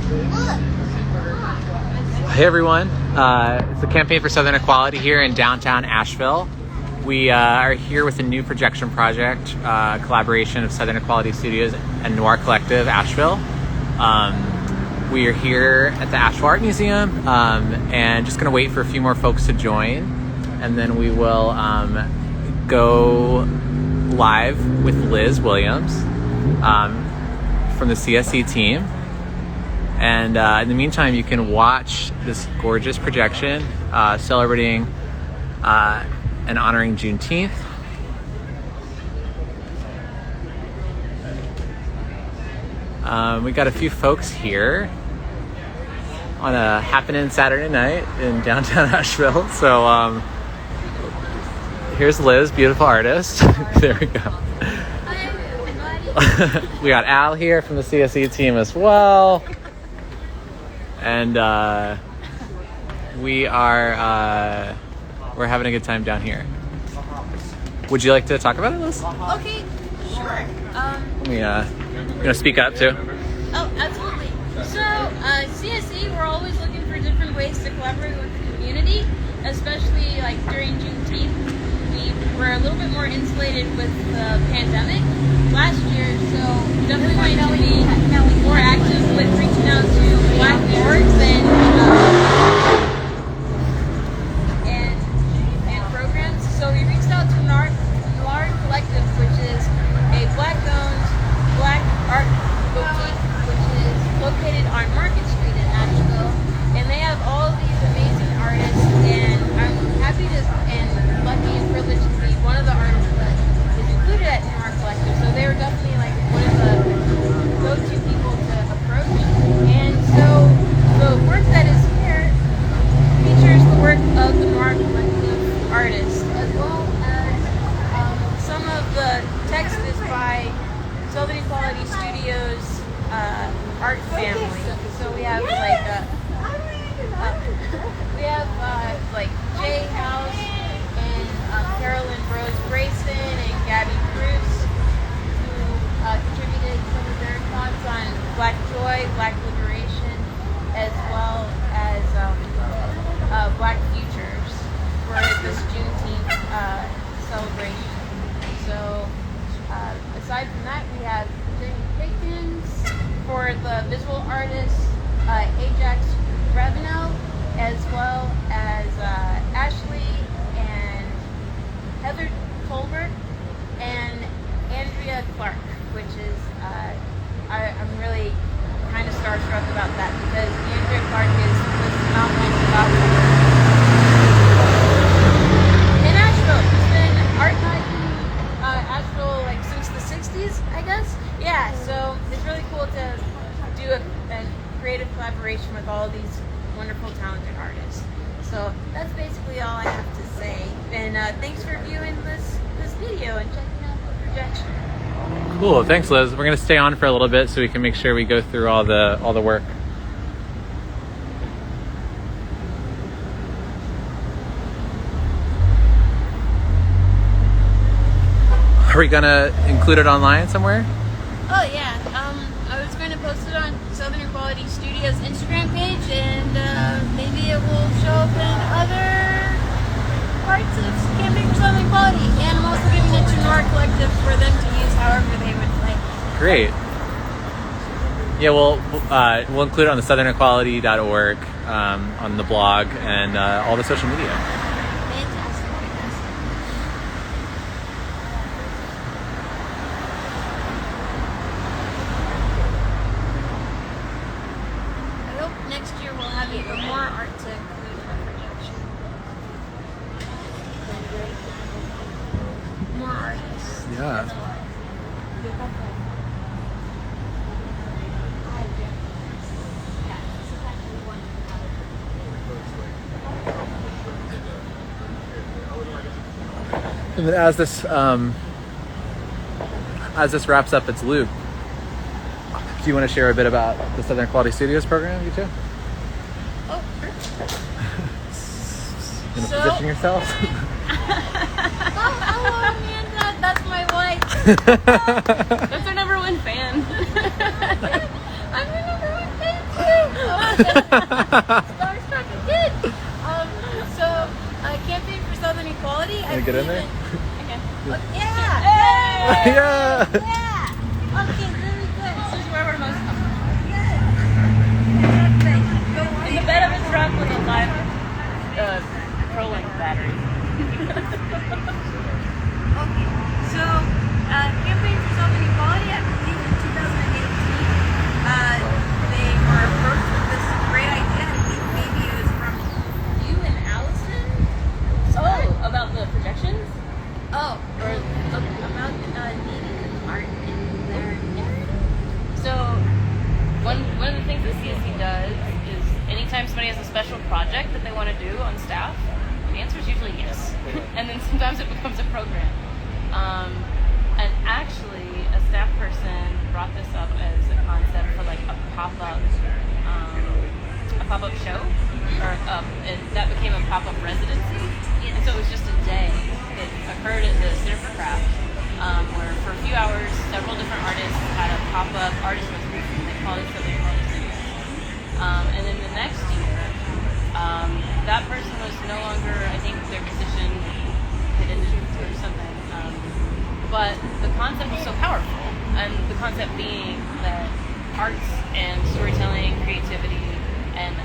Hey everyone, it's the Campaign for Southern Equality here in downtown Asheville. We are here with a new projection project, collaboration of Southern Equality Studios and Noir Collective Asheville. We are here at the Asheville Art Museum and just going to wait for a few more folks to join, and then we will go live with Liz Williams from the CSE team. And in the meantime, you can watch this gorgeous projection celebrating and honoring Juneteenth. We got a few folks here on a happening Saturday night in downtown Asheville. So here's Liz, beautiful artist. There we go. We got Al here from the CSE team as well. And we're having a good time down here. Would you like to talk about it, Liz? Okay, sure. You gonna speak up too? Oh, absolutely. So, CSE, we're always looking for different ways to collaborate with the community, especially like during Juneteenth. We were a little bit more insulated with the pandemic last year, so definitely wanting to be more active with reaching out to Black orgs and programs. So we reached out to Noir Collective, which is a Black-owned Black art boutique, which is located on Market Street in Asheville, and they have all these amazing artists. And I'm happy to and lucky and privileged to be one of the artists that is included at Noir Collective. So they were definitely like one of the go-to people to approach. And so the work that is here features the work of the Noir Collective artists, as well as some of the text is by Southern Equality Studios art family. So we have like Jay House and Carolyn Rose Grayson and Gabby Cruz, who contributed some of their thoughts on Black joy, Black liberation, as well as Black futures for this Juneteenth celebration. So aside from that, we have Jamie Pickens for the visual artist Ajax Ravenel, as well as Ashley and Heather Tolbert and Andrea Clark, which is I'm really kind of starstruck about that, because Andrea Clark was not one top in Asheville. She's been archiving Asheville like since the 60s, I guess. Yeah, so it's really cool to do a creative collaboration with all of these wonderful, talented artists. So that's basically all I have to say. And thanks for viewing this video and checking out the projection. Cool, thanks Liz. We're gonna stay on for a little bit so we can make sure we go through all the work. Are we gonna include it online somewhere? Oh yeah, I was going to post it on Southern Equality Studios Instagram page, and maybe it will show up in other parts of Campaign for Southern Equality. And I'm also giving it to Noir Collective for them to use however they would like. Great. Yeah, we'll include it on the southernequality.org, on the blog, and all the social media. Next year we'll have even more art to include in the projection. More artists. Yeah. And then as this wraps up its loop, do you want to share a bit about the Southern Equality Studios program, you two? Oh, You want to position yourself? Oh, hello, Amanda. That's my wife. That's our #1 fan. I'm your #1 fan too. Starstruck and good. So, Campaign for Southern Equality. Can I get in there? Okay. Yeah. Yeah. Okay, really good. This is where we're most comfortable. In the bed of a truck with a live trolling battery. Okay, so Campaign for Southern Equality, I believe in 2018, they were approached with this great idea. I think maybe it was from you and Allison. Oh, about the projections? Oh, or about needing art in their area. So, one of the things that CSE does is anytime somebody has a special project that they want to do on staff, the answer is usually yes. And then sometimes it becomes a program. And actually, a staff person brought this up as a concept for like a pop-up show, and that became a pop-up residency. And so it was just a day that occurred at the Center for Craft, where for a few hours, several different artists had a pop-up artist residency. They called it Southern Equality Studios. And then the next year, that person was no longer, I think their position had ended or something. But the concept was so powerful, and the concept being that arts and storytelling, creativity, and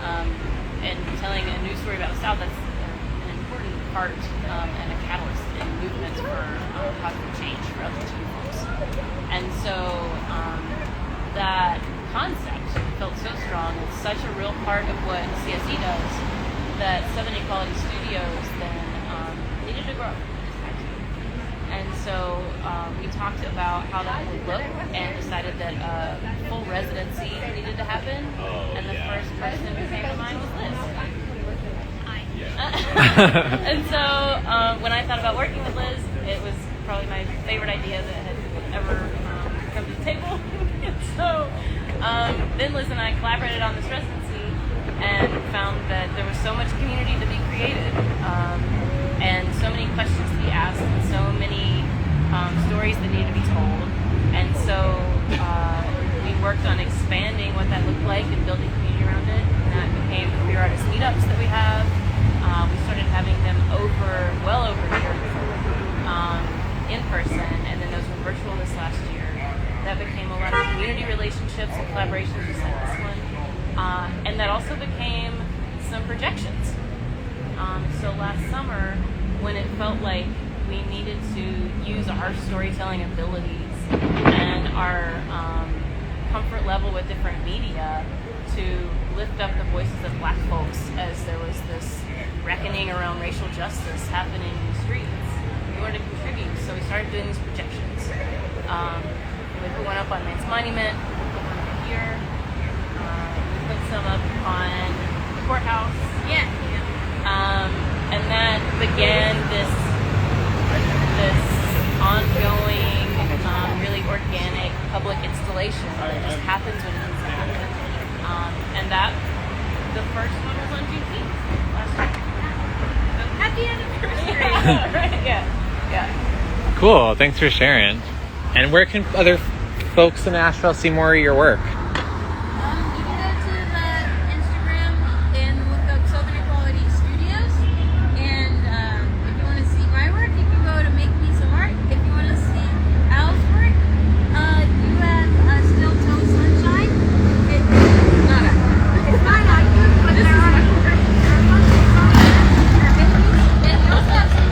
telling a new story about the South, that's an important part and a catalyst in movements for positive change for LGBT folks. And so that concept felt so strong. It's such a real part of what CSE does that Southern Equality Studios then needed to grow. And so we talked about how that would look and decided that a full residency needed to happen. And the first person who came to mind was Liz. And so when I thought about working with Liz, it was probably my favorite idea that had ever come to the table. And so then Liz and I collaborated on this residency and found that there was so much community to be created. And so many questions to be asked, and so many stories that needed to be told. And so we worked on expanding what that looked like and building community around it. And that became the queer artist meetups that we have. We started having them well over a year in person, and then those were virtual this last year. That became a lot of community relationships and collaborations, just like this one. And that also became some projections. So last summer, when it felt like we needed to use our storytelling abilities and our comfort level with different media to lift up the voices of Black folks as there was this reckoning around racial justice happening in the streets, we wanted to contribute, so we started doing these projections. We put one up on Man's Monument, we put one up here, we put some up on the courthouse. Yeah. And that began this ongoing, really organic public installation that just happens when it needs to happen. And that, the first one was on Juneteenth last year. So happy anniversary! Right? Yeah. Cool. Thanks for sharing. And where can other folks in Asheville see more of your work? You can go to the Instagram and look up Southern Equality Studios. And if you want to see my work, you can go to Make Me Some Art. If you want to see Al's work, you have Still Toe Sunshine. It's not accurate, but there are lots of songs there. And you also have some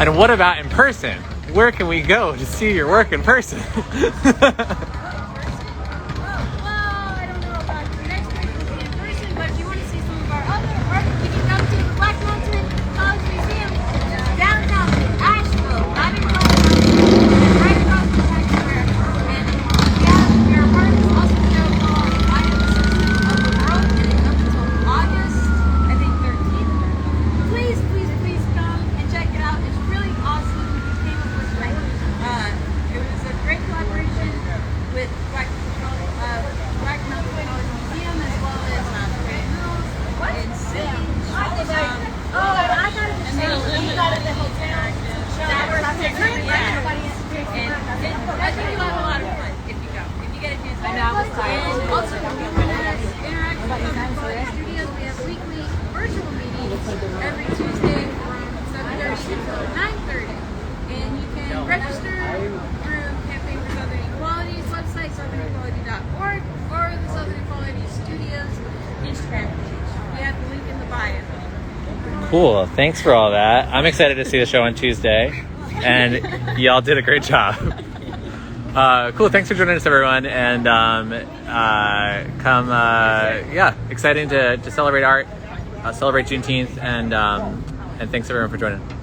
And what about in person? Where can we go to see your work in person? Well, I don't know about the next week we'll be in person, but if you want to see some of our other art, you can come to the Black Mountain College Museum, downtown Asheville, not in Colorado, right across the Times Square. And we are part of this awesome show called I Am the Citizen of the World, and it's up until August, I think 13th. Please come and check it out. It's really awesome. We came up with it was a great collaboration. Cool. Thanks for all that. I'm excited to see the show on Tuesday, and y'all did a great job. Cool. Thanks for joining us, everyone, and exciting to celebrate art, celebrate Juneteenth, and thanks everyone for joining.